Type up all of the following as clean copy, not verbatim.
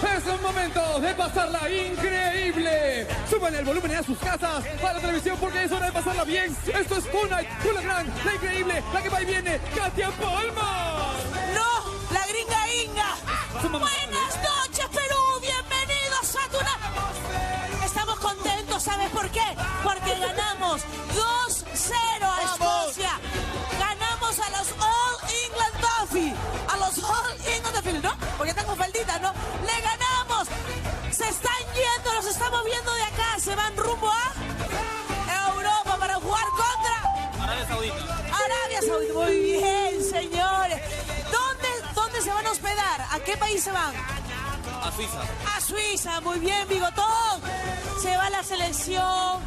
Es un momento de pasarla increíble. Suban el volumen a sus casas, a la televisión, porque es hora de pasarla bien. Esto es Unite, con la gran, la increíble, la que va y viene, Katia Palma. ¡No! ¡La gringa Inga! ¡Buenas noches, Perú! ¡Bienvenidos a Tuna! Estamos contentos, ¿sabes por qué? Porque ganamos 2-0 a Escocia. Ganamos a los All England Duffy. A los All England Duffy, ¿no? Porque están con falditas, ¿no? ¡Le ganamos! Se están yendo, los estamos viendo de acá. Se van rumbo a Europa para jugar contra Arabia Saudita. Arabia Saudita. Muy bien, señores. ¿Dónde se van a hospedar? ¿A qué país se van? A Suiza. A Suiza, muy bien, Bigotón. Se va la selección.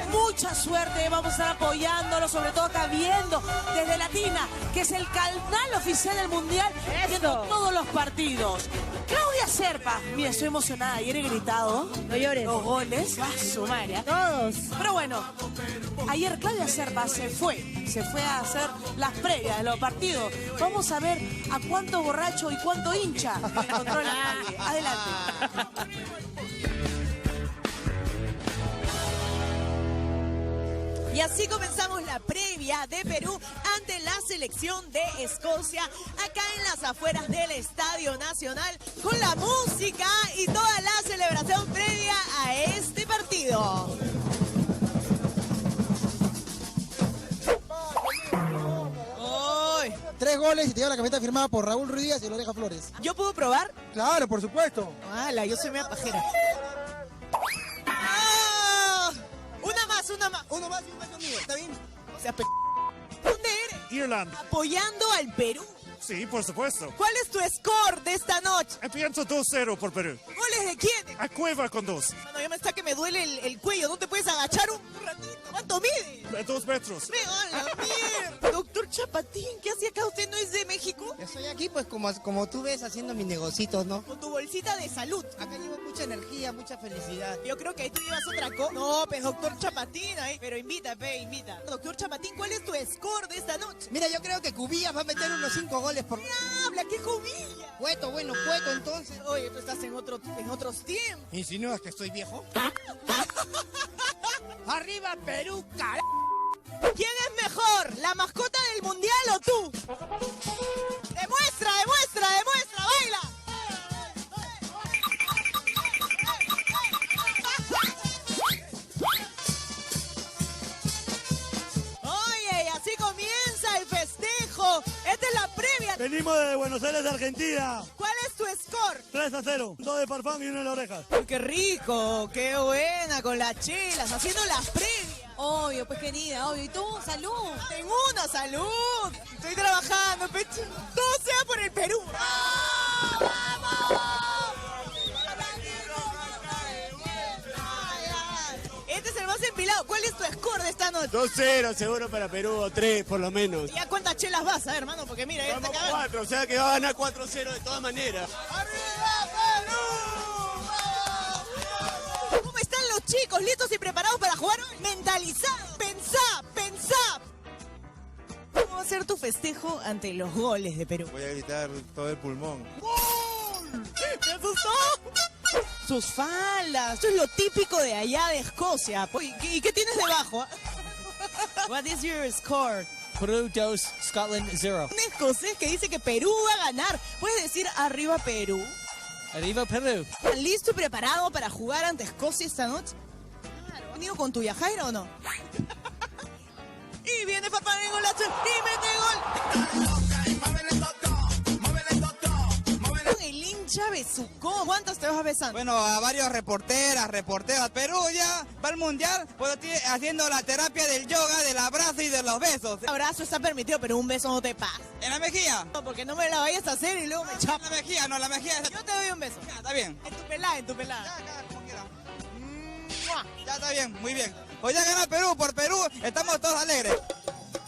Mucha suerte. Vamos a estar apoyándolo, sobre todo acá viendo desde Latina, que es el canal oficial del Mundial, viendo todos los partidos. Claudia Serpa, mira, estoy emocionada. Ayer he gritado. No llores. Los goles. ¡Ah, su madre! Todos. Pero bueno, ayer Claudia Serpa se fue a hacer las previas de los partidos. Vamos a ver a cuánto borracho y cuánto hincha controla nadie. Adelante. Y así comenzamos la previa de Perú ante la selección de Escocia, acá en las afueras del Estadio Nacional, con la música y toda la celebración previa a este partido. ¡Ay! 3 goles y te lleva la camiseta firmada por Raúl Ruiz Díaz y Loreja Flores. ¿Yo puedo probar? Claro, por supuesto. ¡Hala! Yo soy media pajera. ¡Ah! Una más. Uno más y un beso mío, ¿está bien? O sea, ¿dónde eres? Irlanda. Apoyando al Perú. Sí, por supuesto. ¿Cuál es tu score de esta noche? Pienso 2-0 por Perú. ¿Goles de quién? A Cueva con 2. Mano, ya me está que me duele el cuello. ¿No te puedes agachar un ratito? ¿Cuánto mide? 2 metros. ¡Me a la mierda! Doctor Chapatín, ¿qué hace acá? ¿Usted no es de México? Yo estoy aquí pues como tú ves haciendo mis negocitos, ¿no? Con tu bolsita de salud. Acá llevo mucha energía, mucha felicidad. Yo creo que ahí tú llevas otra cosa. No, pues doctor Chapatín, ahí. Pero invita. Doctor Chapatín, ¿cuál es tu score de esta noche? Mira, yo creo que Cubillas va a meter unos 5 goles por... ¡Habla! ¡Qué comilla! Cueto entonces. Oye, tú estás en otros tiempos. ¿Insinúas que estoy viejo? ¡Arriba Perú, car... ¿Quién es mejor? ¿La mascota del mundial o tú? ¡Demuestra! ¡Baila! Oye, y así comienza el festejo. Esta es la previa. Venimos de Buenos Aires, Argentina. ¿Cuál es tu score? 3-0. 2 de farfán y 1 en la oreja. Uy, qué rico, qué buena, con las chelas, haciendo las previas. Obvio, pues querida, obvio. ¿Y tú? ¡Salud! Tengo una salud. Estoy trabajando, pecho. Todo sea por el Perú. ¡Vamos! Este es el más empilado. ¿Cuál es tu score de esta noche? 2-0 seguro para Perú, o 3 por lo menos. ¿Ya cuántas chelas vas a ver, hermano? Porque mira, ya está Vamos acabando. 4, o sea que va a ganar 4-0 de todas maneras. ¿Cómo están los chicos? ¿Listos y preparados para jugar hoy? Mentalizados. Pensá. ¿Cómo va a ser tu festejo ante los goles de Perú? Voy a gritar todo el pulmón. ¿Te asustó? Sus faldas. Esto es lo típico de allá de Escocia. Oye, ¿y qué tienes debajo? What is your score? Peru 2, Scotland 0. Un escocés que dice que Perú va a ganar. ¿Puedes decir arriba Perú? Arriba Perú. ¿Estás listo y preparado para jugar ante Escocia esta noche? Claro. ¿Has venido con tu Yajaira o no? Y viene Farfán en golazo y mete gol. El hincha besucó. ¿Cuántos te vas besando? Bueno, a varios reporteros. Perú ya va al mundial, pues haciendo la terapia del yoga, del abrazo y de los besos. El abrazo está permitido, pero un beso no te pasa. ¿En la mejilla? No, porque no me la vayas a hacer y luego me chapas. La mejilla. Yo te doy un beso. Ya, está bien. En tu pelada. Ya, como quiera. Ya está bien, muy bien. Hoy ya gana Perú, por Perú estamos todos alegres.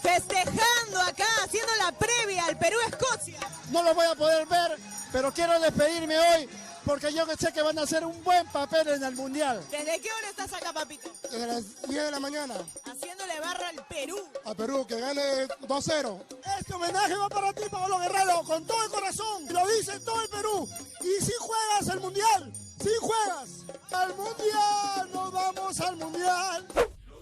Festejando acá, haciendo la previa al Perú-Escocia. No lo voy a poder ver, pero quiero despedirme hoy porque yo sé que van a hacer un buen papel en el Mundial. ¿Desde qué hora estás acá, papito? Desde las 10 de la mañana. Haciéndole barra al Perú. A Perú, que gane 2-0. Este homenaje va para ti, Pablo Guerrero, con todo el corazón. Lo dice todo el Perú. Y si juega ¡Vamos al mundial!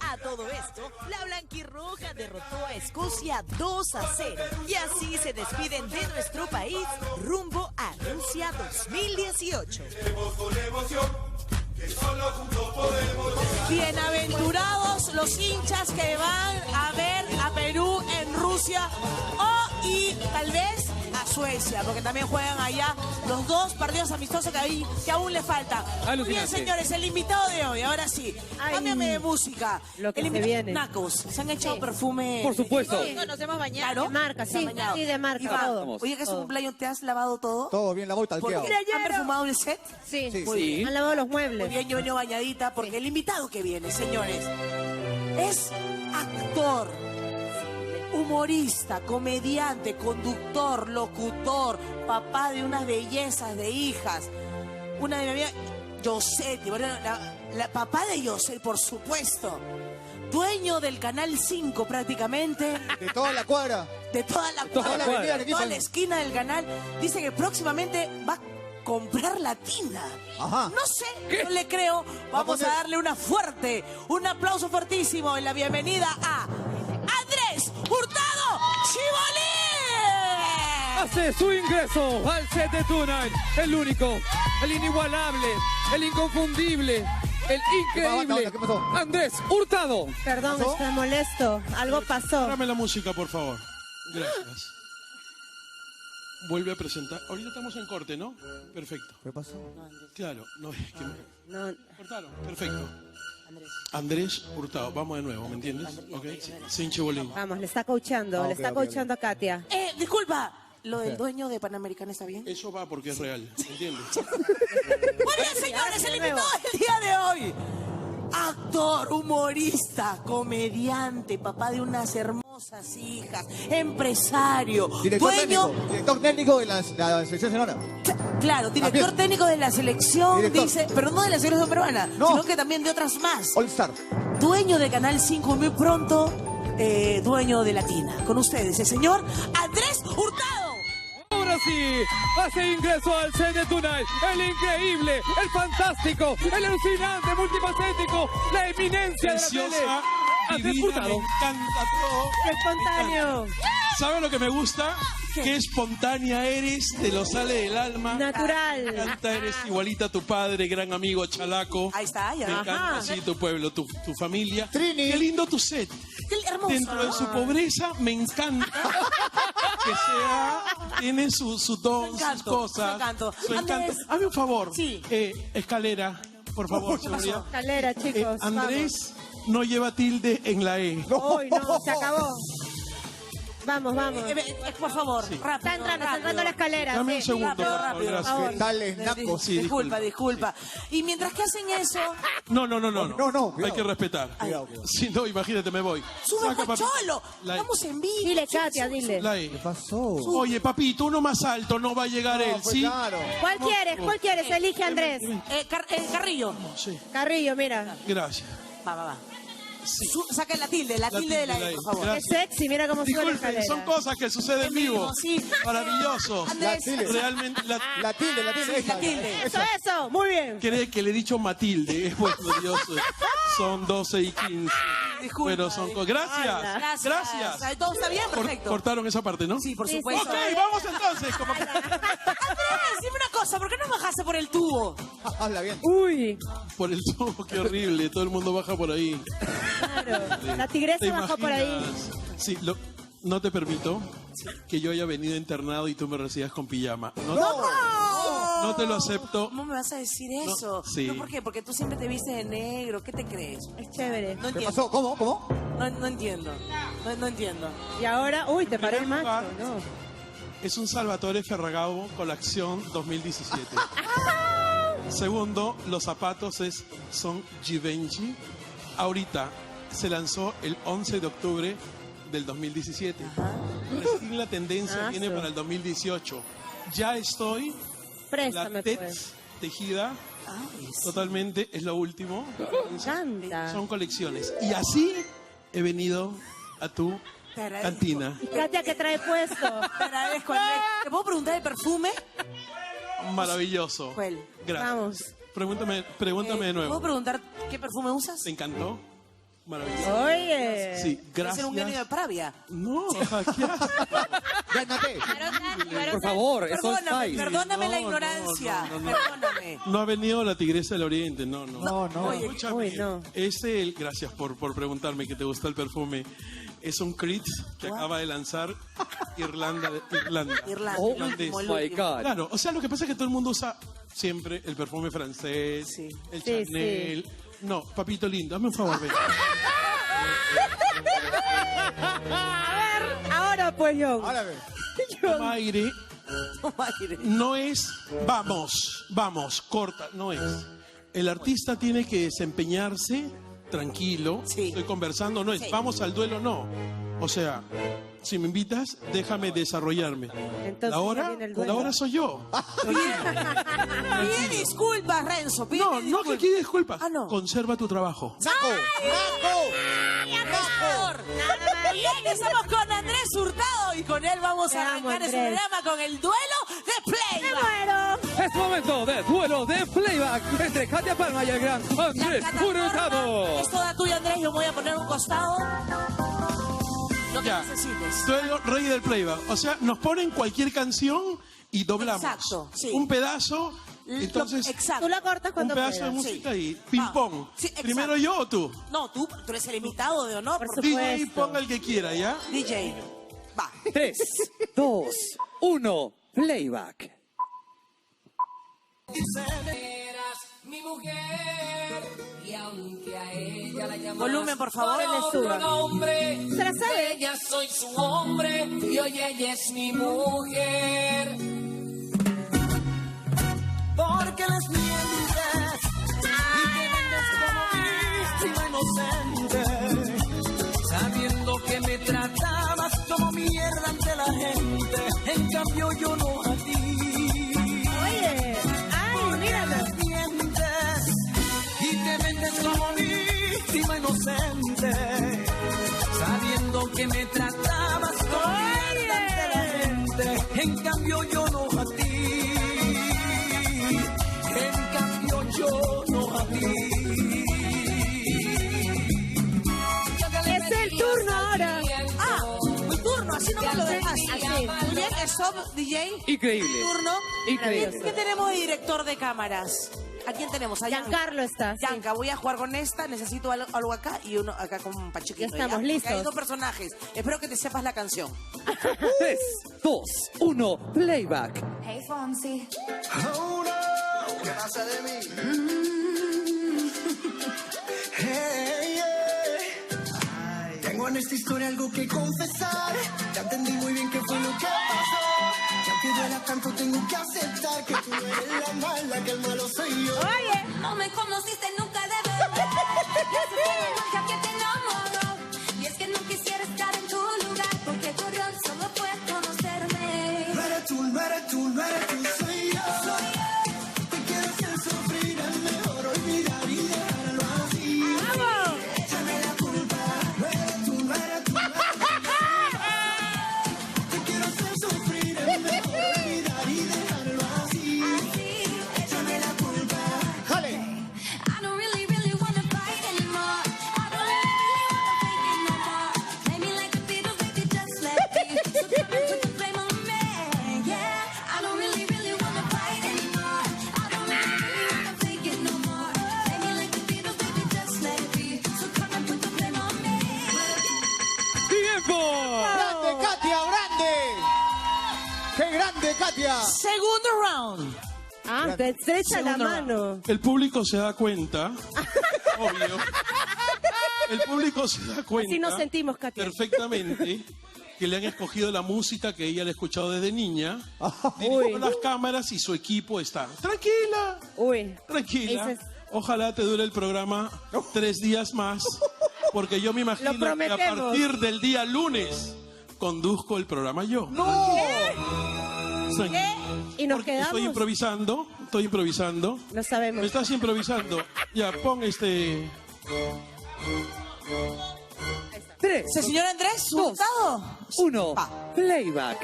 A todo esto, la blanquirroja derrotó a Escocia 2-0 y así se despiden de nuestro país rumbo a Rusia 2018. Bienaventurados los hinchas que van a ver a Perú en Rusia y tal vez a Suecia, porque también juegan allá los dos partidos amistosos que aún le faltan. Muy bien, señores, el invitado de hoy, ahora sí, cámbiame de música. Lo que el se viene. Nacos, ¿se han echado perfume? Por supuesto. Sí, nos hemos bañado. De marca, sí, sí, de marca, todo. Oye, que es un cumpleaños, ¿te has lavado todo? Todo bien lavado y talqueado. ¿Han perfumado el set? Sí, Sí. han lavado los Muy muebles. bien, yo vengo bañadita porque el invitado que viene, señores, es actor, humorista, comediante, conductor, locutor, papá de unas bellezas de hijas. Una de mi amiga, Yosetti, la papá de Yosetti, por supuesto. Dueño del Canal 5 prácticamente. De toda la cuadra. De toda la cuadra, de toda la esquina del canal. Dice que próximamente va a comprar Latina. Ajá. No sé, no le creo. Vamos a darle un aplauso fuertísimo en la bienvenida a Andrés Hurtado Chibolín. Hace su ingreso al set de Tonight. El único, el inigualable, el inconfundible, el increíble ¿Qué pasó? Andrés Hurtado. Perdón, está molesto. Algo pasó. Dame la música, por favor. Gracias. Vuelve a presentar. Ahorita estamos en corte, ¿no? Perfecto. ¿Qué pasó? Claro, no es que No, cortaron. Perfecto. Andrés Hurtado. Vamos de nuevo, ¿me entiendes? Ok. Sin Chibolín. vamos, le está coachando, le está coachando a Katia. Disculpa, ¿lo del dueño de Panamericana está bien? Eso va porque es real, ¿me entiendes? Muy bien, señores, el invitado del día de hoy. Actor, humorista, comediante, papá de unas hermosas hijas, empresario, dueño... Director técnico de la selección sonora. Claro, director técnico de la selección, Director. dice, pero no de la selección peruana, No. sino que también de otras más. All Star. Dueño de Canal 5 muy pronto, dueño de Latina. Con ustedes, el señor Andrés Hurtado. Ahora sí, hace ingreso al set de Tonight. El increíble, el fantástico, el alucinante, multifacético, la eminencia de la tele. Preciosa, Andrés divina, me Hurtado. encanta todo. ¡Qué espontáneo! ¿Sabes lo que me gusta? Qué espontánea eres, te lo sale del alma. Me Natural. encanta, eres igualita a tu padre, gran amigo Chalaco. Ahí está, ya. Me encanta Ajá. así tu pueblo, tu familia. Trini. Qué lindo tu set. Qué hermoso. Dentro de su pobreza me encanta que sea, tiene su don, sus encanto, cosas. su encanto. Su encanto. Andrés. Hazme un favor. Sí. Escalera, por favor, seguridad. Escalera, chicos. Andrés no lleva tilde en la E. Hoy no, se acabó. Vamos, vamos. Por favor, rápido. Está entrando la escalera. Dame un sí. segundo, Rápido, por favor, rápido. gracias. Por favor. Tales nacos. Sí, Disculpa. Y mientras que hacen eso, No, No, hay cuidado. que respetar. Cuidado. Si no, imagínate, me voy. sube Saca, papi, Cholo. la E. Estamos en vivo. Dile, Katia, dile. La E. ¿Qué pasó? Oye, papito, uno más alto, no va a llegar él, Pues ¿sí? claro. ¿Cuál quieres? ¿Cuál quieres? Elige, Andrés. Carrillo. Sí, Carrillo, mira. gracias. Va. Sí. Saca la tilde de la E, por favor. Qué Gracias. sexy, mira cómo sube la Disculpen, escalera. son cosas que suceden en vivo. Sí. Maravilloso. Andrés. Realmente, La tilde, esa. la tilde. Eso, muy bien. cree que le he dicho Matilde. Es bueno, Dios. Son 12:15. Disculpa. Pero son cosas. Gracias. Gracias. ¿Todo está bien? Perfecto. Cortaron esa parte, ¿no? Sí, por Sí, supuesto. Ok, vamos entonces. Andrés, dime una cosa, ¿por qué no bajaste por el tubo? Habla bien. Uy, Por el tubo, qué horrible. Todo el mundo baja por ahí. claro. La tigresa ¿Te bajó por ahí. imaginas? Sí, no te permito que yo haya venido internado y tú me recibas con pijama. No te lo acepto. ¿Cómo me vas a decir eso? sí. ¿No, ¿por qué? Porque tú siempre te vistes de negro. ¿Qué te crees? Es chévere. No ¿Qué entiendo. pasó? ¿Cómo? No entiendo. No entiendo. Y ahora, uy, te paró el primer macho. lugar, No. Es un Salvatore Ferragamo Colección 2017. Segundo, los zapatos son Givenchy. Ahorita se lanzó el 11 de octubre del 2017. Recién la tendencia viene para el 2018. Ya estoy. Préstame, La TED pues. tejida. Totalmente, es lo último. Me encanta. Son colecciones. Y así he venido a tu Te agradezco. cantina. ¿Y Katia qué trae puesto? Te agradezco, Andrés. ¿Te puedo preguntar de perfume? Maravilloso. ¿Cuál? Gracias. Vamos. Pregúntame de nuevo. ¿Puedo preguntar qué perfume usas? ¿Te encantó? Maravilloso. Oye. Sí, ¿Es gracias. un genio de Pravia? No, Por favor, eso es Spice. Perdóname la No, ignorancia. no. Perdóname. No ha venido la tigresa del oriente, no. Oye, Escúchame, gracias por preguntarme que te gusta el perfume. Es un Creed que acaba de lanzar Irlanda. Oh Irlandés. my God. Claro, o sea, lo que pasa es que todo el mundo usa siempre el perfume francés, el Chanel. No, papito lindo, hazme un favor, ven. A ver, ahora pues yo. Toma aire. No es vamos, corta, no es. El artista tiene que desempeñarse tranquilo, estoy conversando, no es vamos al duelo, no. O sea, si me invitas, déjame desarrollarme. Entonces, la hora soy yo. Pide disculpas, Renzo. No, que pide disculpas. Conserva tu trabajo. Bien, estamos con Andrés Hurtado y con él vamos a arrancar ese programa con el duelo de Playback. Es momento de duelo de Playback entre Katia Palma y el gran Andrés Hurtado. Es toda tuya, Andrés. Yo me voy a poner un costado. No te Ya, necesites. soy el rey del playback. O sea, nos ponen cualquier canción y doblamos. Exacto, sí. Un pedazo, entonces Exacto. Tú la cortas un cuando pedazo de puedas. música y ping-pong. Sí, exacto. ¿Primero yo o tú? No, tú eres el invitado de honor. Por DJ, supuesto. ponga el que quiera, ¿ya? DJ. Va. 3, 2, 1, Playback. Mi mujer, y aunque a ella la llamas Volumen, por favor. por otro nombre, ¿Se la sabe? ella soy su hombre y hoy ella es mi mujer. Porque les mientes y te vendes como víctima inocente, sabiendo que me tratabas como mierda ante la gente, en cambio yo no a ti. Oye, ay, míralo. Y te vendes como víctima inocente, sabiendo que me tratabas como mierda ante la gente, en cambio yo no a ti, en cambio yo no a ti. Es el turno ahora. Mi turno, así no me lo dejas. Así. Muy bien, stop, DJ. Increíble. Turno. Increíble. ¿Qué tenemos de director de cámaras? ¿A quién tenemos? A Giancarlo está. sí. Yanka, voy a jugar con esta, necesito algo acá y uno acá con Pachequito. Ya estamos listos. Porque hay dos personajes. Espero que te sepas la canción. 3, 2, 1, Playback. Hey Fonsi. Oh no, ¿qué pasa de mí? Hey, yeah. Tengo en esta historia algo que confesar. Ya entendí muy bien qué fue lo que pasó. Y aunque duela tanto tengo que aceptar que tú eres la mala, que el malo soy yo. Oye, No me conociste nunca de verdad. Esa fue la noche que te enamoró. Y es que no quisiera estar en tu lugar, porque tu rol solo fue conocerme. No eres tú, no eres tú, no eres tú, soy yo. Te quiero hacer sufrir, es mejor olvidar y dejarlo así. vamos. Échame la culpa. No eres tú, no eres tú, no eres tú. Te quiero hacer sufrir, es mejor olvidar y dejarlo así. Échame la culpa. ¡Jale! I don't really, really wanna fight anymore. I don't really, really wanna fake it no more. Play me like the Beatles, baby, just let me. So come and put the blame on me, yeah. I don't really, really wanna fight anymore. I don't really, really wanna fake it no more. Play me like the Beatles, baby, just let me. So come and put the blame on me. ¡Tiempo! ¡Grande, Katia, grande! ¡Qué grande, Katia! Segundo round. Ah, te estrecha la Segunda. mano. El público se da cuenta, obvio. El público se da cuenta Así nos sentimos, Katia. perfectamente que le han escogido la música que ella le ha escuchado desde niña. Uy. Dirigió las cámaras y su equipo está. Tranquila, Uy. tranquila. Ese es- Ojalá te dure el programa 3 días más, porque yo me imagino que a prometemos. partir del día lunes conduzco el programa yo. ¿Y nos Porque quedamos? estoy improvisando. No sabemos. ¿Me estás improvisando? Ya, pon este... 3, ¿Se señor Andrés Hurtado? 1, Playback.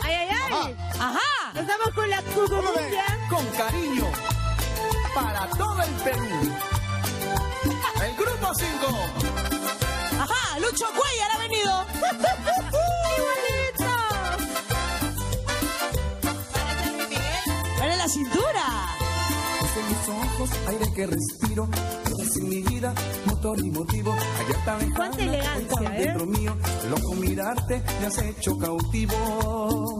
¡Ay, ay, ay! Ajá. Nos vamos con la cucumumbia. Con cariño. para todo el Perú. El grupo 5. Ajá, Lucho Cuellar ha venido. ¡Igualito! ¡Para la cintura! En mis ojos, aire que respiro, todo es en mi vida, motor y motivo. Ayer tan lejana, Cuánta elegancia, hoy tan dentro mío, loco mirarte me has hecho cautivo.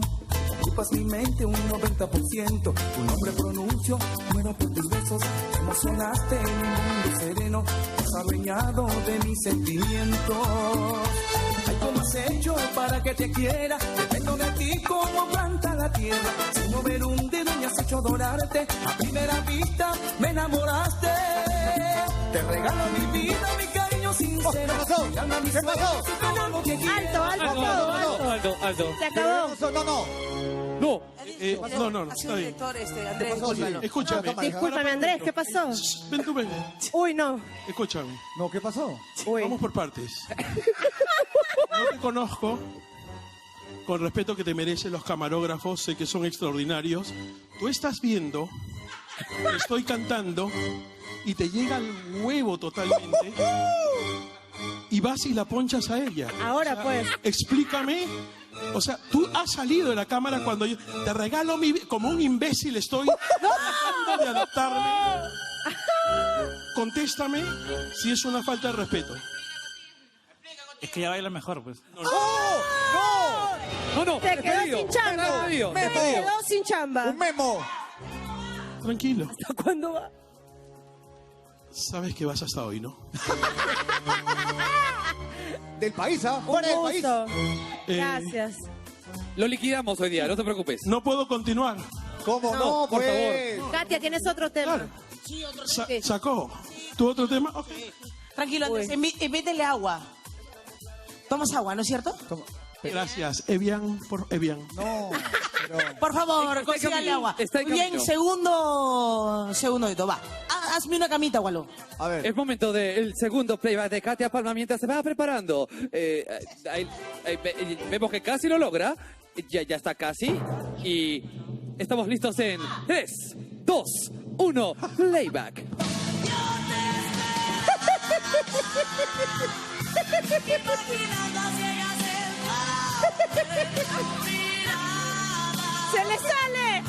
Ocupas mi mente un 90%, tu nombre pronuncio, muero por tus besos. Emocionaste en un mundo sereno, has adueñado de mis sentimientos. Ay, ¿cómo has hecho para que te quiera? Dependo de ti como planta la tierra. Sin mover un dedo me has hecho adorarte. A primera vista me enamoraste. Te regalo mi vida, mi cariño sincero. ¿Qué pasó? ¿Qué pasó? Alto. Se acabó. No, Ha sido está el bien. director Andrés, discúlpalo. Escúchame. Discúlpame, Andrés, ¿qué pasó? Ven tú, ven. Uy, no. Escúchame. No, ¿qué pasó? Uy. Vamos por partes. No te conozco. Con respeto que te merecen los camarógrafos, sé que son extraordinarios. Tú estás viendo, estoy cantando y te llega el huevo totalmente y vas y la ponchas a ella. Ahora pues. Explícame. O sea, tú has salido de la cámara cuando yo te regalo como un imbécil estoy tratando de adaptarme. Contéstame si es una falta de respeto. Es que ella baila mejor, pues. No, Se quedó sin chamba. Se quedó sin chamba. Un memo. Tranquilo. ¿Hasta cuándo va? Sabes que vas hasta hoy, ¿no? Del país, ¿ah? Fuera del país. Gracias. Lo liquidamos hoy día, no te preocupes. No puedo continuar. ¿Cómo no? por Pues. Katia, tienes otro tema. ¿Sacó? ¿Tu otro tema? Ok. Tranquilo, Andrés, invítenle agua. Tomas agua, ¿no es cierto? Gracias. Evian, por Evian. No, pero... Por favor, Está en consíganle camino, agua. está en Muy bien, camino. segundito, va. Hazme una camita, Gualo. A ver. Es momento del segundo playback de Katia Palma mientras se va preparando. Vemos que casi lo logra. Ya está casi. Y estamos listos en 3, 2, 1, playback. ¡Se le sale!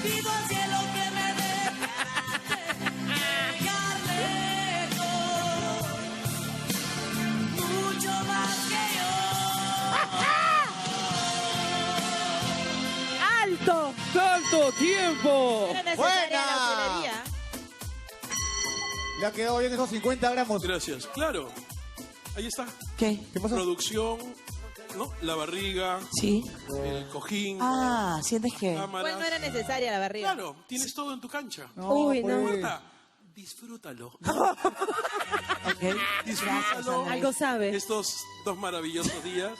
Pido al cielo que me deje llegar lejos, mucho más que yo. ¡Alto! ¡Salto! ¡Tiempo! ¡Buena! Le ha quedado bien esos 50 gramos. Gracias. Claro. Ahí está. ¿Qué? ¿Qué pasó? Producción, ¿no? La barriga, Sí. el cojín, Ah, ¿sientes que? cámaras. Pues no era necesaria la barriga. Claro, tienes todo en tu cancha. Uy, no. pues. Marta, disfrútalo. Ok. Disfrútalo. Algo sabe. Estos 2 maravillosos días.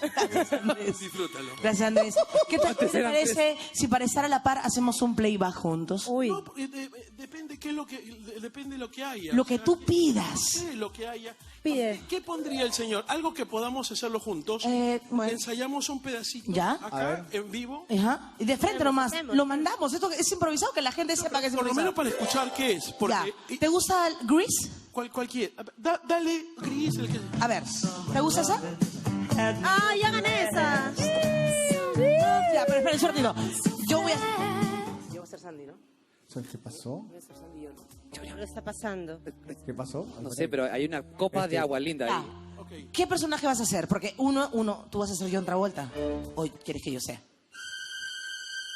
Disfrútalo. Gracias, Andrés. ¿Qué tal te Antes era parece si para estar a la par hacemos un playback juntos? Uy. No, depende depende de lo que haya. Lo O que sea, tú pidas. sí, lo que haya. Pide. ¿Qué pondría el señor? Algo que podamos hacerlo juntos. Bueno. Ensayamos un pedacito ¿Ya? acá, en vivo. Ajá. Y de frente nomás. hacemos. Lo mandamos. Esto es improvisado, que la gente sepa que es Por lo improvisado. menos para escuchar qué es. Porque Ya. ¿Te gusta el Grease? cualquier. Dale, Gris, el que. A ver, ¿te gusta esa? ¡Ay, hagan esa! Ya, pero espera un segundito. Yo voy a ser Sandy, ¿no? ¿Qué pasó? ¿Qué está pasando? ¿Qué pasó? No sé, pero hay una copa de agua linda Ya. ahí. ¿Qué personaje vas a hacer? Porque tú vas a ser John Travolta. ¿O quieres que yo sea?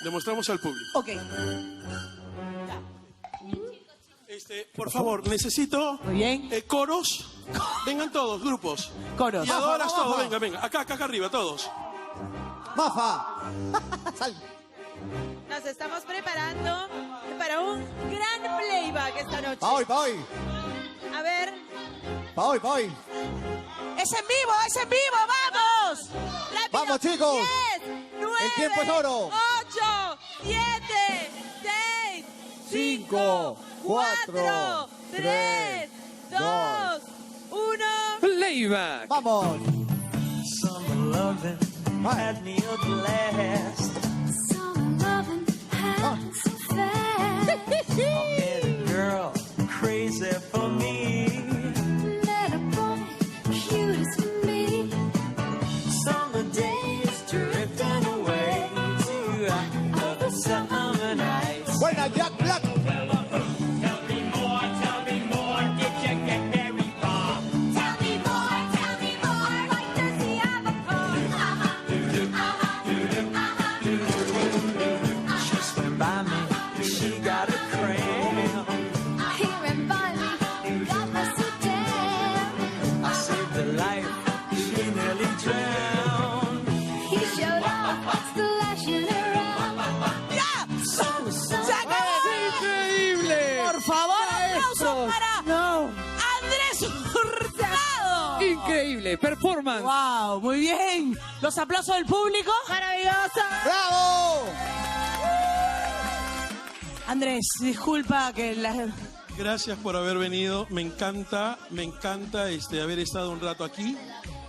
Demostramos al público. Ok. Por favor, necesito Muy bien. coros. Vengan todos, grupos. Coros. Y adoras Baja, todo. baja. Venga. Acá arriba, todos. ¡Mafa! ¡Sal! Nos estamos preparando para un gran playback esta noche. ¡Pa' hoy, pa' hoy! A ver, ¡Pa' hoy, pa' hoy! ¡Es en vivo, es en vivo! ¡Vamos! rápido. ¡Vamos, chicos! 10, 9, ¡El tiempo es oro! 8, 7, 6, 5, 4, 3, 2, 1. Playback. ¡Vamos! had me a blast. Summer loving has so fast. Get a girl crazy for me. Let a boy cute as can be. Summer days drifting away to other summer nights. Buena, Jack Black. Increíble, performance. Wow, muy bien. Los aplausos del público. Maravilloso. ¡Bravo! Andrés, disculpa que la... Gracias por haber venido. Me encanta haber estado un rato aquí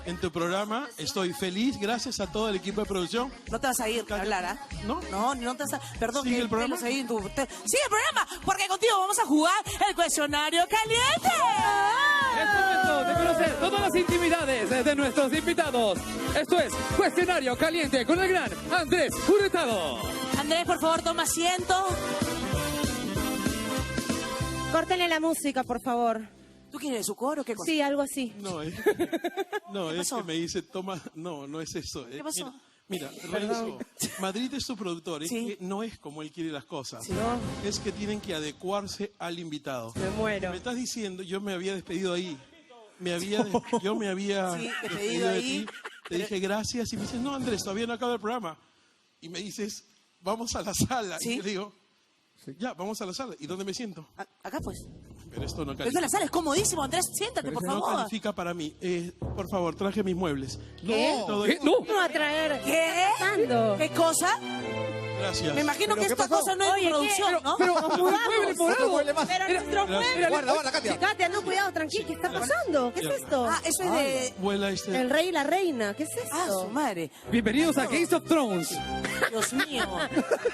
en tu programa. Estoy feliz. Gracias a todo el equipo de producción. No te vas a ir para hablar, ¿ah? ¿No? No te vas a... Perdón, ¿Sigue que el programa? sigue el programa, porque contigo vamos a jugar el cuestionario caliente. Es momento de conocer todas las intimidades de nuestros invitados. Esto es Cuestionario Caliente con el gran Andrés Hurtado. Andrés, por favor, toma asiento. Córtenle la música, por favor. ¿Tú quieres su coro o qué cosa? Sí, algo así. No, es que me dice, toma... No es eso. ¿Qué pasó? Mira, Renzo, Madrid es tu productor. Es que no es como él quiere las cosas. No. Es que tienen que adecuarse al invitado. Me muero. Me estás diciendo, yo me había despedido ahí. Yo me había Sí, despedido de ti. Te dije gracias y me dices, no, Andrés, todavía no acaba el programa. Y me dices, vamos a la sala. ¿Sí? Y yo digo, ya, vamos a la sala. ¿Y dónde me siento? Acá pues. Pero esto no Desde califica. la sala es comodísimo, Andrés. Siéntate, por No favor. califica para mí. Por favor, traje mis muebles. ¿Qué? Todo ¿Qué? esto- No. ¿Cómo va a traer? ¿Qué? ¿Pasando? ¿Qué cosa? Gracias. Me imagino que ¿Pero qué esta pasó? cosa no es Oye, producción, ¿qué? ¿no? Pero, Nos un mueble morado. mueble más. Pero nuestro mueble. Guarda, Katia. Katia, no, cuidado, tranquilo. ¿Qué está pasando? ¿Qué es esto? Ah, eso es de... Vuela este... El rey y la reina. ¿Qué es Ah, su esto? madre. Bienvenidos a Games of Thrones. Dios mío.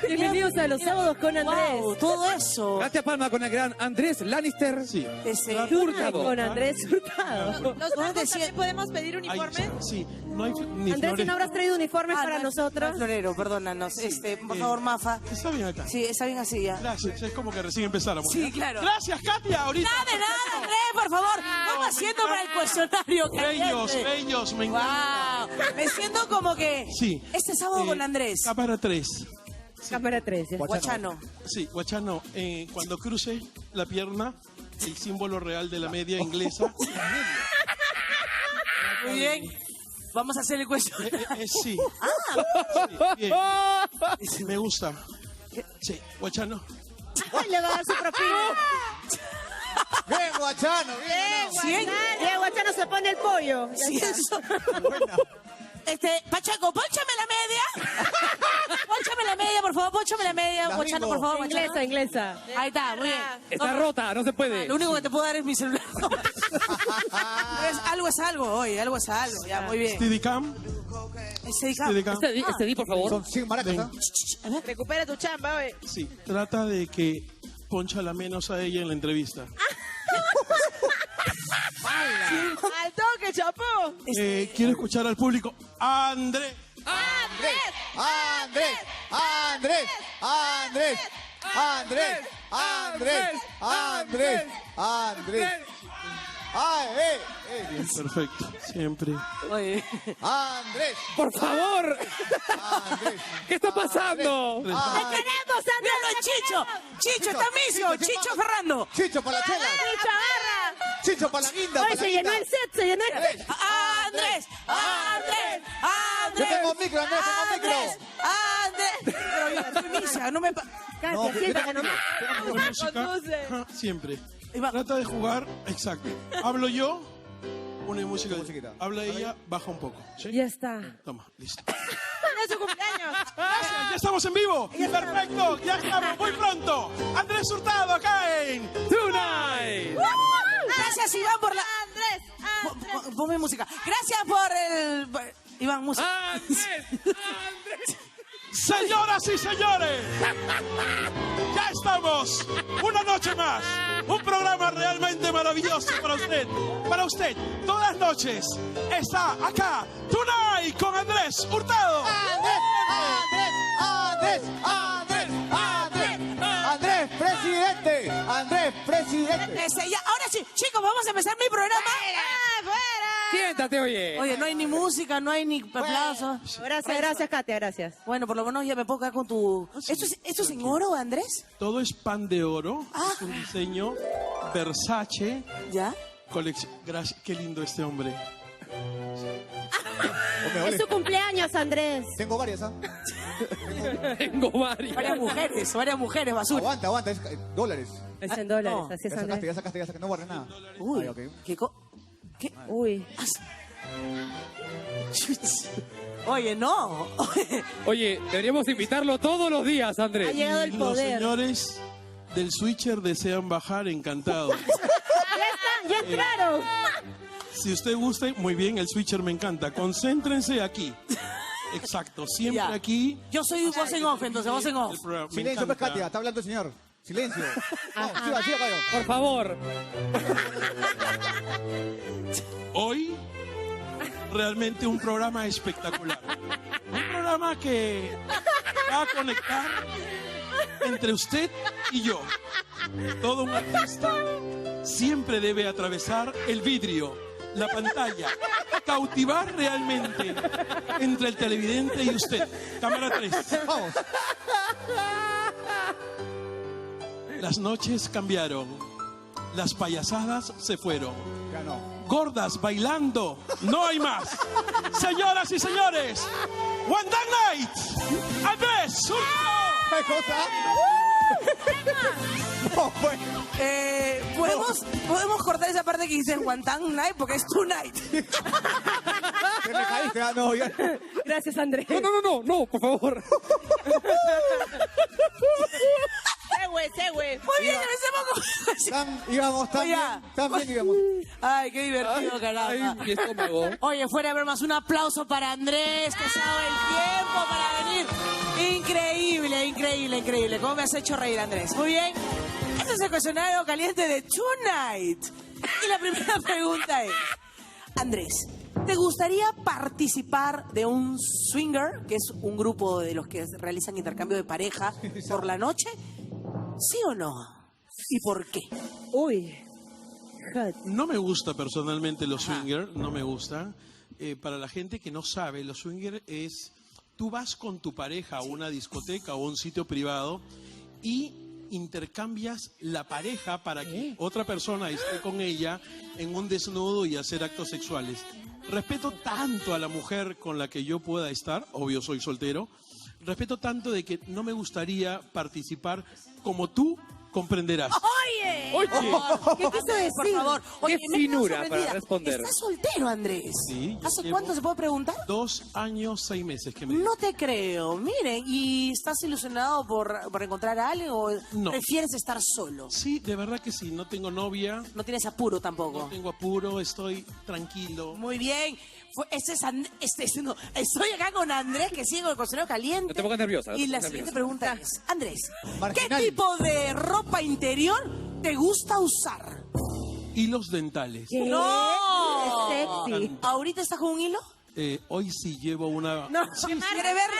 Bienvenidos a los sábados con Andrés. Wow, todo eso. Katia Palma con el gran Andrés Lannister. Sí. Ese... Hurtado. Con Andrés Hurtado. ¿Los blancos también podemos pedir uniforme? Sí, no hay ni Andrés, ¿y flores. no habrás traído uniformes Ah, para no, nosotros? no, Florero, perdónanos. Por favor, Mafa. Está bien acá. Sí, está bien así ya. Gracias, es como que recién empezáramos. Sí, ¿ya? claro. Gracias, Katia, ahorita. Nada de nada, Andrés, por favor. Toma asiento para el cuestionario Bellos, caliente. bellos, me encanta. Wow. Me siento como que Sí. este sábado con Andrés. Cámara 3. Cámara 3. Guachano. Sí, Guachano, cuando cruce la pierna, el símbolo real de la media inglesa. Muy bien. Vamos a hacer el cuestionario. Sí. Sí, bien. Me gusta. Sí, Guachano. Le va a dar su propina. Bien, Guachano, bien. Bien, Guachano se pone el pollo. Ya Sí, está. eso. Pachaco, pónchame la media. Pónchame la media, por favor, pónchame la media. La Guachano, bingo. por favor, Guachano. Inglesa, inglesa. Ahí está, muy bien. Está rota, no se puede. Lo único que te puedo dar es mi celular. Algo es algo, oye, algo es algo. Ya, muy bien. Steadicam. Steadicam. Este di, por favor. Son 100 maracas, ¿ah? Recupera tu chamba, oye. Sí, trata de que poncha la menos a ella en la entrevista. Al toque, chapó. Quiero escuchar al público. Andrés. Andrés, Andrés, Andrés, Andrés, Andrés, Andrés, Andrés, Andrés. ¡Ay, Bien, perfecto. Siempre. Oye. Andrés! ¡Por favor! Andrés. ¿Qué está pasando? ¡Te queremos, Míralo, Chicho! ¡Chicho está mismo! ¡Chicho Ferrando! ¡Chicho para la chela! ¡Chicho, agarra! ¡Chicho para la guinda! ¡Ay, para la se llenó guinda! el set, se llenó el set! ¡Andrés! ¡Andrés! Yo ¡Andrés! tengo micro, Andrés, tengo micro. ¡Andrés! Pero yo soy misa, no me... No, yo tengo micro. Con música, ajá, siempre. Trata de jugar, exacto. Hablo yo, una música. Habla ella, baja un poco. ¿sí? Ya está. Toma, listo. ¡Es su cumpleaños! Gracias, ya estamos en vivo. Perfecto, ya estamos muy pronto. Andrés Hurtado acá en Tonight. Gracias, Iván, por la... Andrés, Andrés. Ponme música. Gracias por el... Iván, música. Señoras y señores, ya estamos. Una noche más. Un programa realmente maravilloso para usted. Para usted, todas las noches está acá Tonight con Andrés Hurtado. Andrés, presidente. Andrés, presidente. Ahora sí, chicos, vamos a empezar mi programa. Siéntate, oye. Oye, no hay ni música, no hay ni aplausos. Gracias, Katia, gracias. Bueno, por lo menos ya me puedo quedar con tu... ¿Esto es en oro, Andrés? Todo es pan de oro. Es un diseño Versace. ¿Ya? Colección. Gracias. Qué lindo este hombre. Es su cumpleaños, Andrés. Tengo varias, ¿ah? Tengo varias. Varias mujeres, basura. Aguanta, es dólares. Es en dólares, No. así es, Ya Andrés. sacaste, no guardes nada. Uy, Ay, ok. ¿Qué? Uy. Oye, no. Oye, deberíamos invitarlo todos los días, Andrés. Ha llegado el Los poder. señores del switcher desean bajar, encantados. Ya entraron. Si usted gusta, muy bien, el switcher me encanta. Concéntrense aquí. Exacto, siempre Ya. aquí. Yo soy voz en off, entonces voz en off. El programa, me Silencio, pues, encanta. Katia, está hablando el señor. Silencio. No, siga, Cayo. Por favor. Hoy, realmente un programa espectacular. Un programa que va a conectar entre usted y yo. Todo un artista siempre debe atravesar el vidrio, la pantalla, cautivar realmente entre el televidente y usted. Cámara 3. Vamos. Las noches cambiaron. Las payasadas se fueron. Ya no. Gordas bailando, no hay más. Señoras y señores, One Dark Night, Andrés Hurtado. ¿Qué cosa? No, pues. ¿Podemos cortar esa parte que dice One Dark Night? Porque es Tonight. Te me caíste, ah, no, ya. Gracias, Andrés. No, por favor. Güey. Muy bien, empecemos con... Íbamos tan bien, íbamos. Ay, qué divertido, caramba. Ay, mi estómago. Oye, fuera de bromas, un aplauso para Andrés, que se ha dado el tiempo para venir. Increíble. ¿Cómo me has hecho reír, Andrés? Muy bien. Este es el cuestionario caliente de Tonight. Y la primera pregunta es, Andrés, ¿te gustaría participar de un swinger, que es un grupo de los que realizan intercambio de pareja por la noche? ¿Sí o no? ¿Y por qué? Uy. No me gusta personalmente los swingers, no me gusta. Para la gente que no sabe, los swingers es, tú vas con tu pareja a una discoteca o un sitio privado y intercambias la pareja para que otra persona esté con ella en un desnudo y hacer actos sexuales. Respeto tanto a la mujer con la que yo pueda estar, obvio soy soltero, respeto tanto de que no me gustaría participar como tú comprenderás. ¡Oye! ¿Qué quiso decir? Por favor. Oye, Qué me he quedado finura para sorprendida. responder. ¿Estás soltero, Andrés? Sí, ¿Hace llevo cuánto se puede preguntar? 2 años, 6 meses que me... No te creo. Miren, ¿y estás ilusionado por encontrar a alguien o No. prefieres estar solo? Sí, de verdad que sí, no tengo novia, No tienes apuro no tampoco. tengo apuro, estoy tranquilo. Muy bien. Estoy acá con Andrés, que sigue con el cocinero caliente. No te pongas nerviosa. Y la siguiente pregunta es, Andrés, Marginal. ¿qué tipo de ropa interior te gusta usar? Hilos dentales. ¡No! Qué sexy. ¿Ahorita estás con un hilo? Hoy sí llevo una... No, ¿quiere ver?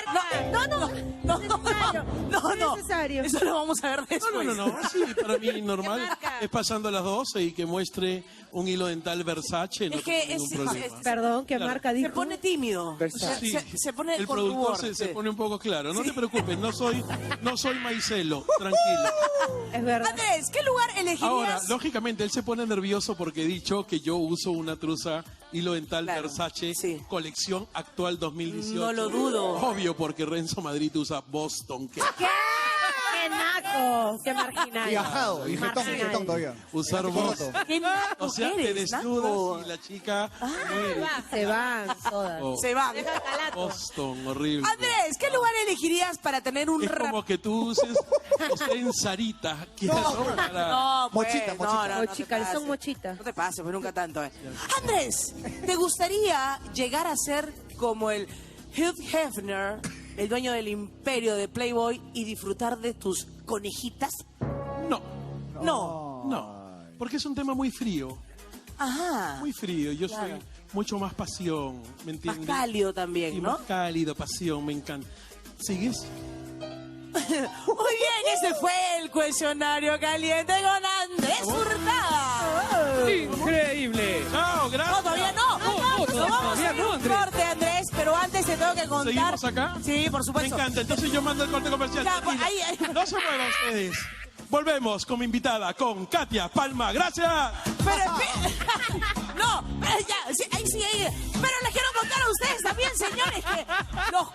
No. Necesario. Eso lo vamos a ver después. No, sí, para mí normal es pasando las 12 y que muestre un hilo dental Versace, no Es que tengo ningún problema. Perdón, ¿qué Claro. marca Se dijo? pone tímido. Sí, Se pone el con productor rubor, se sí. pone un poco claro. No te preocupes, no soy Maicelo, tranquilo. Es verdad. Andrés, ¿qué lugar elegirías? Ahora, lógicamente, él se pone nervioso porque he dicho que yo uso una truza hilo dental Claro, Versace, sí. colección actual 2018. No lo dudo. Obvio, porque Renzo Madrid usa Boston. ¡Qué naco! ¡Qué marginal! Viajado, y jetón todavía. Usar Boston. ¿Qué naco O sea, te eres, desnudas naco? y la chica muere. Se van todas. Oh, Se van. Boston, horrible. Andrés, ¿qué lugar elegirías para tener un Es rap? como que tú uses usted en Sarita. Que No, pues, Mochita. no te Calzón pases. mochita. No te pases, pues nunca tanto. Andrés, ¿te gustaría llegar a ser como el Hugh Hefner, el dueño del imperio de Playboy, y disfrutar de tus conejitas? No, porque es un tema muy frío. Ajá. Muy frío, yo Claro. soy mucho más pasión, ¿me entiendes? Más cálido también, Y ¿no? más cálido, pasión, me encanta. ¿Sigues? Muy bien, ese fue el cuestionario caliente con Andrés Hurtado. Increíble. Chao, gracias. No, todavía no. Nos vamos a ir a un corte, Andrés, pero antes te tengo que contar. ¿Seguimos acá? Sí, por supuesto. Me encanta, entonces yo mando el corte comercial. Ya, pues, Tranquila. ahí. No se muevan ustedes. Volvemos con mi invitada, con Katia Palma. Gracias. Pero no, ya, sí, ahí. Pero les quiero contar a ustedes también, señores, que los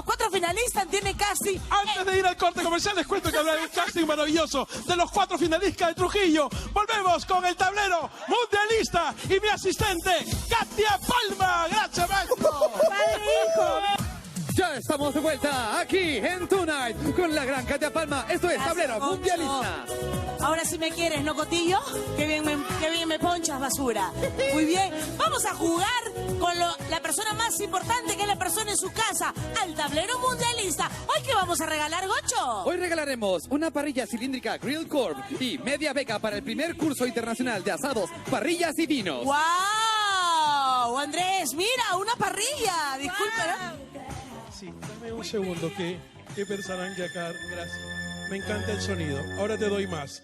cuatro finalistas tienen casting. Antes de ir al corte comercial, les cuento que habrá un casting maravilloso de los 4 finalistas de Trujillo. Volvemos con el tablero mundialista y mi asistente, Katia Palma. Gracias, maestro. Padre e hijo. Ya estamos de vuelta aquí en Tonight con la gran Katia Palma. Esto es Tablero Concho. Mundialista. Ahora sí me quieres, ¿no, Cotillo? Qué bien me ponchas, basura. Muy bien, vamos a jugar con la persona más importante, que es la persona en su casa, al tablero mundialista. ¿Hoy qué vamos a regalar, Gocho? Hoy regalaremos una parrilla cilíndrica Grill Corp y media beca para el primer curso internacional de asados, parrillas y vinos. ¡Wow! Andrés, mira, una parrilla. Disculpa, ¿no? Sí, dame un segundo que pensarán que acá. Gracias. Me encanta el sonido. Ahora te doy más.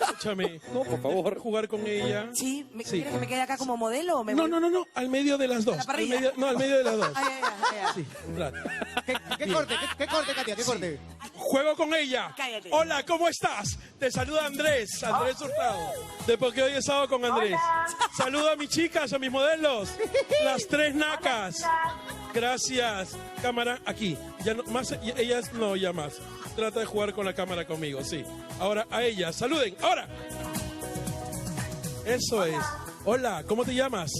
Escúchame. No, por favor. Jugar con ella. Sí, ¿quieres que me quede acá como modelo o me voy? No. Al medio de las dos. ¿La parrilla? Al medio de las dos. Ay. Sí, un rato. ¿Qué corte, Katia? ¿Qué corte? Juego con ella. Cállate. Hola, ¿cómo estás? Te saluda Andrés Hurtado. De porque hoy he estado con Andrés. Saluda a mis chicas, a mis modelos. Las 3 nacas. Gracias. Cámara, aquí. Ya no, más, ellas no, ya más. Trata de jugar con la cámara conmigo, sí. Ahora a ellas. Saluden. Ahora. Eso es. Hola, ¿cómo te llamas?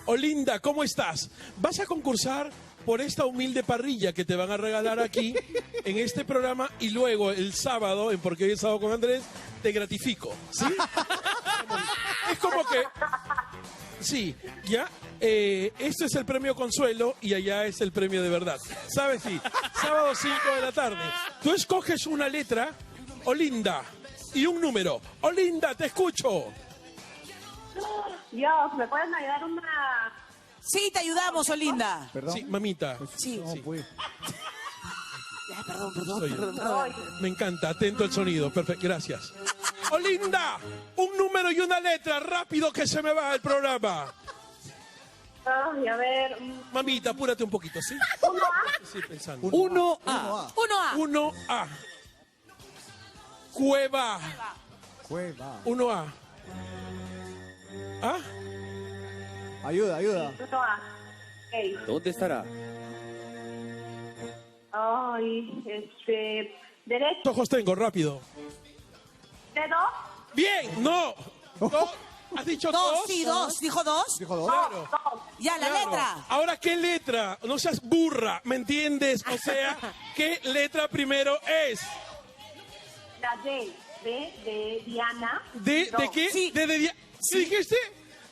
Olinda, ¿cómo estás? Vas a concursar por esta humilde parrilla que te van a regalar aquí en este programa y luego el sábado, en Porque hoy he estado con Andrés, te gratifico, ¿sí? Es como que... Sí, ya. Esto es el premio consuelo y allá es el premio de verdad. ¿Sabes? Sí. Sábado 5 de la tarde. Tú escoges una letra, Olinda, y un número. Olinda, te escucho. Dios, ¿me pueden ayudar una...? Sí, te ayudamos, Olinda. ¿Perdón? Sí, mamita. Sí. No, pues. Soy yo. Perdón. Me encanta, atento al sonido. Perfecto, gracias. Olinda, un número y una letra, rápido que se me va el programa. Ay, a ver... Mamita, apúrate un poquito, ¿sí? ¿1A? Sí, pensando. 1A. 1A. Cueva. 1A. ¿Ah? Ayuda. 1A. Ok. ¿Dónde estará? Ay, derecho. Ojos tengo, rápido. Dedo. Bien, no. ¿Has dicho dos? Dos, sí, dos. ¿Dijo dos? Claro. Ya, la Claro. letra. Ahora, ¿qué letra? No seas burra, ¿me entiendes? O sea, ¿qué letra primero es? La D. De Diana. ¿De qué? Sí. ¿Qué dijiste?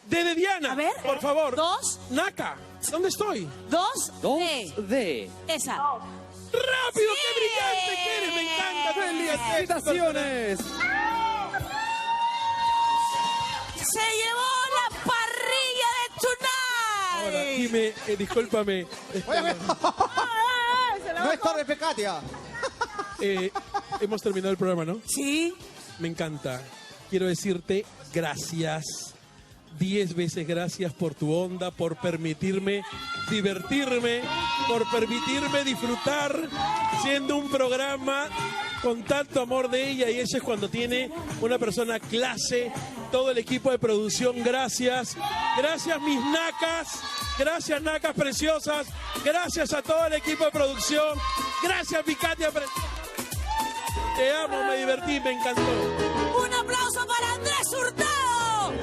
De Diana. A ver. Por favor. Dos. Naka. ¿Dónde estoy? Dos. D. 2D. Esa. ¡Rápido! ¡Qué brillante que eres! ¡Me encanta! ¡Felicitaciones! Se llevó la parrilla de Ahora, Tonight. dime, discúlpame. No es tarde, Katia. Hemos terminado el programa, ¿no? Sí. Me encanta. Quiero decirte gracias. 10 veces gracias por tu onda, por permitirme divertirme, por permitirme disfrutar siendo un programa con tanto amor de ella, y eso es cuando tiene una persona clase, todo el equipo de producción, gracias. Gracias mis nacas, gracias nacas preciosas, gracias a todo el equipo de producción, gracias mi Katia preciosa. Te amo, me divertí, me encantó. Un aplauso para Andrés Hurtado.